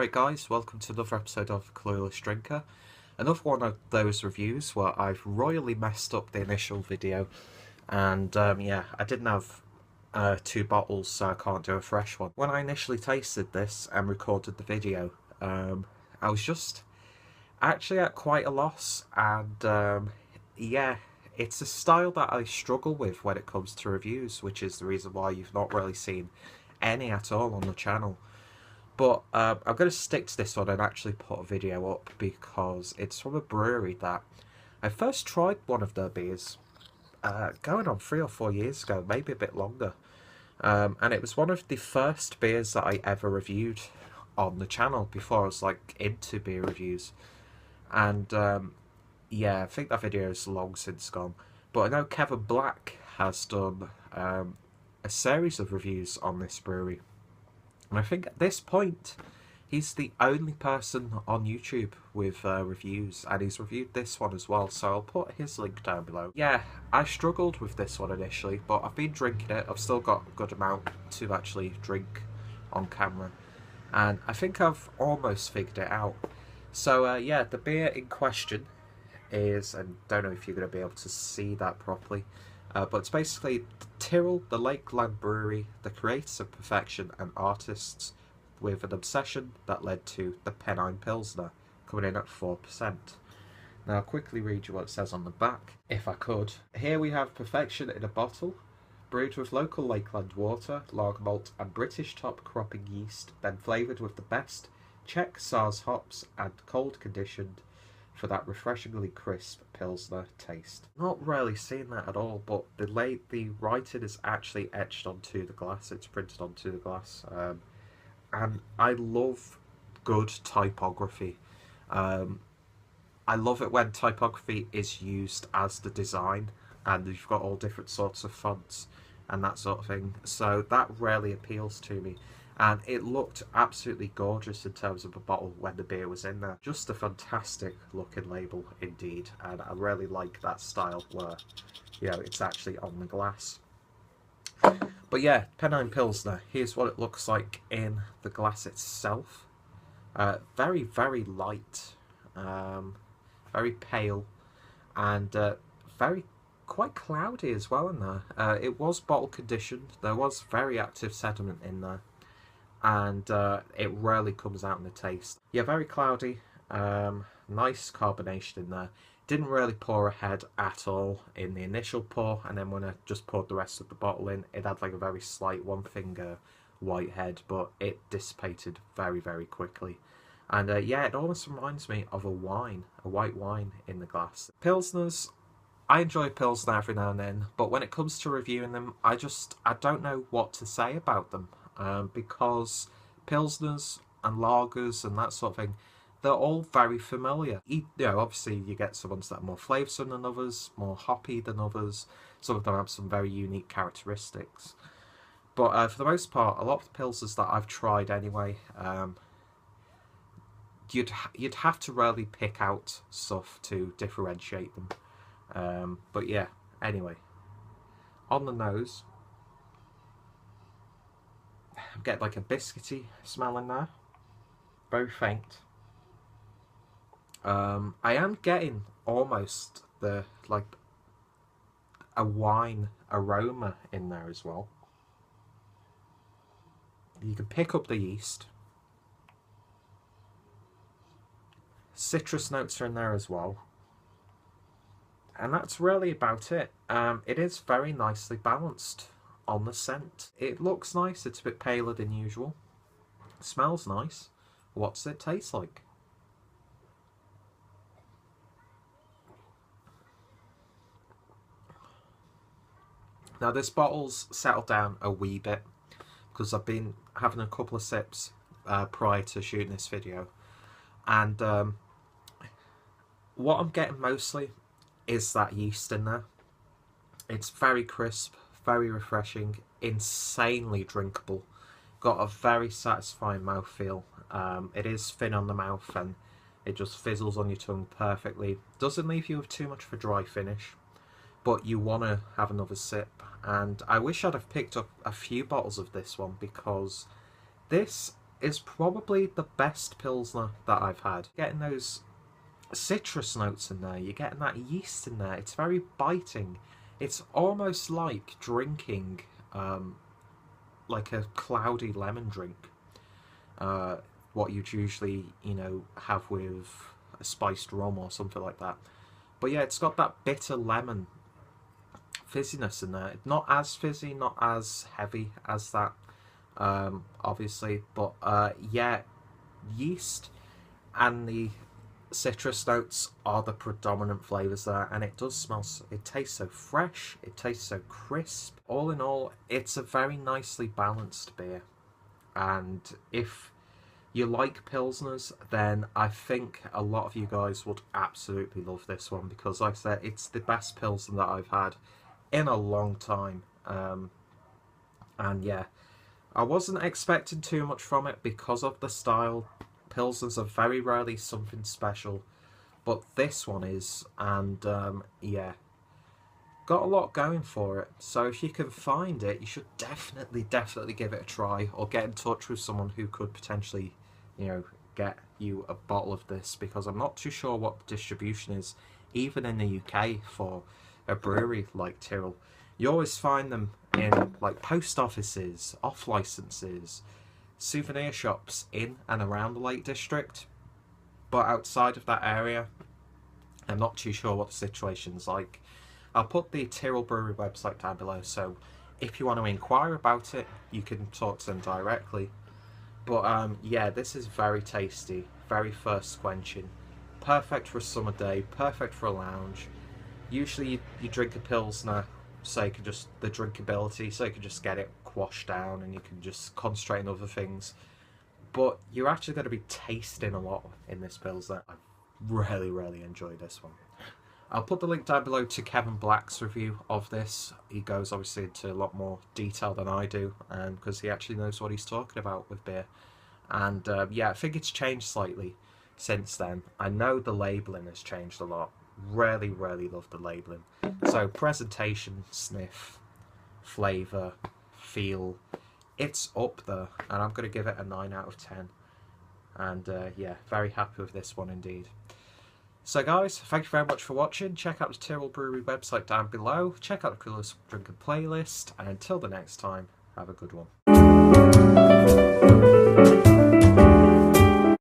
Alright guys, welcome to another episode of Clueless Drinker. Another one of those reviews where I've royally messed up the initial video. And yeah, I didn't have two bottles, so I can't do a fresh one. When I initially tasted this and recorded the video, I was just actually at quite a loss. And yeah, it's a style that I struggle with when it comes to reviews, which is the reason why you've not really seen any at all on the channel. But I'm going to stick to this one and actually put a video up because it's from a brewery that I first tried one of their beers going on 3 or 4 years ago, maybe a bit longer. And it was one of the first beers that I ever reviewed on the channel before I was like into beer reviews. And yeah, I think that video is long since gone. But I know Kevin Black has done a series of reviews on this brewery. And I think at this point, he's the only person on YouTube with reviews, and he's reviewed this one as well, so I'll put his link down below. Yeah, I struggled with this one initially, but I've been drinking it. I've still got a good amount to actually drink on camera, and I think I've almost figured it out. So yeah, the beer in question is, and don't know if you're going to be able to see that properly, but it's basically Tirril, the Lakeland Brewery, the creators of perfection and artists with an obsession that led to the Pennine Pilsner, coming in at 4%. Now I'll quickly read you what it says on the back, if I could. Here we have perfection in a bottle, brewed with local Lakeland water, lager malt and British top cropping yeast, then flavoured with the best Czech Saaz hops and cold conditioned for that refreshingly crisp Pilsner taste. Not really seeing that at all, but the writing is actually etched onto the glass, it's printed onto the glass, and I love good typography. I love it when typography is used as the design, and you've got all different sorts of fonts and that sort of thing, so that really appeals to me. And it looked absolutely gorgeous in terms of a bottle when the beer was in there. Just a fantastic looking label indeed, and I really like that style where, you know, it's actually on the glass. But yeah, Pennine Pilsner, here's what it looks like in the glass itself. Very, very light, very pale, and quite cloudy as well in there. It was bottle conditioned, there was very active sediment in there. And it rarely comes out in the taste. Yeah, very cloudy, nice carbonation in there. Didn't really pour ahead at all in the initial pour, and then when I just poured the rest of the bottle in, it had like a very slight one finger white head, but it dissipated very, very quickly. And yeah, it almost reminds me of a wine, a white wine in the glass. Pilsners, I enjoy Pilsner every now and then, but when it comes to reviewing them, I don't know what to say about them. Because Pilsners and lagers and that sort of thing, they're all very familiar. You know, obviously you get some ones that are more flavoursome than others, more hoppy than others. Some of them have some very unique characteristics. But for the most part, a lot of the Pilsners that I've tried anyway, you'd have to really pick out stuff to differentiate them. But yeah, anyway, on the nose, I'm getting like a biscuity smell in there, very faint. I am getting almost like a wine aroma in there as well. You can pick up the yeast. Citrus notes are in there as well. And that's really about it. It is very nicely balanced on the scent. It looks nice, it's a bit paler than usual. It smells nice. What's it taste like? Now this bottle's settled down a wee bit because I've been having a couple of sips prior to shooting this video, and what I'm getting mostly is that yeast in there. It's very crisp, very refreshing, insanely drinkable, got a very satisfying mouthfeel. It is thin on the mouth and it just fizzles on your tongue perfectly. Doesn't leave you with too much of a dry finish, but you want to have another sip. And I wish I'd have picked up a few bottles of this one, because this is probably the best Pilsner that I've had. Getting those citrus notes in there, you're getting that yeast in there, it's very biting. It's almost like drinking like a cloudy lemon drink. What you'd usually, have with a spiced rum or something like that. But yeah, it's got that bitter lemon fizziness in there. Not as fizzy, not as heavy as that, obviously. But yeah, yeast and the citrus notes are the predominant flavours there, and it does smell, it tastes so fresh, it tastes so crisp. All in all, it's a very nicely balanced beer, and if you like Pilsners, then I think a lot of you guys would absolutely love this one, because like I said, it's the best Pilsner that I've had in a long time. And yeah, I wasn't expecting too much from it because of the style. Pilsners are very rarely something special, but this one is, and yeah, got a lot going for it. So if you can find it, you should definitely give it a try, or get in touch with someone who could potentially, get you a bottle of this, because I'm not too sure what the distribution is, even in the UK, for a brewery like Tirril. You always find them in like post offices, off licenses, souvenir shops in and around the Lake District, but outside of that area, I'm not too sure what the situation's like. I'll put the Tirril Brewery website down below, so if you want to inquire about it, you can talk to them directly. But yeah, this is very tasty, very thirst quenching, perfect for a summer day, perfect for a lounge. Usually you drink a Pilsner so you can just, the drinkability, so you can just get it quashed down and you can just concentrate on other things. But you're actually going to be tasting a lot in this Pilsner. I really enjoyed this one. I'll put the link down below to Kevin Black's review of this. He goes obviously into a lot more detail than I do, because he actually knows what he's talking about with beer. And yeah, I think it's changed slightly since then. I know the labelling has changed a lot. Really love the labelling. So presentation, sniff, flavour, feel, it's up there, and I'm going to give it a 9 out of 10. And yeah, very happy with this one indeed. So guys, thank you very much for watching. Check out the Tirril Brewery website down below. Check out the Clueless drinking playlist. And until the next time, have a good one.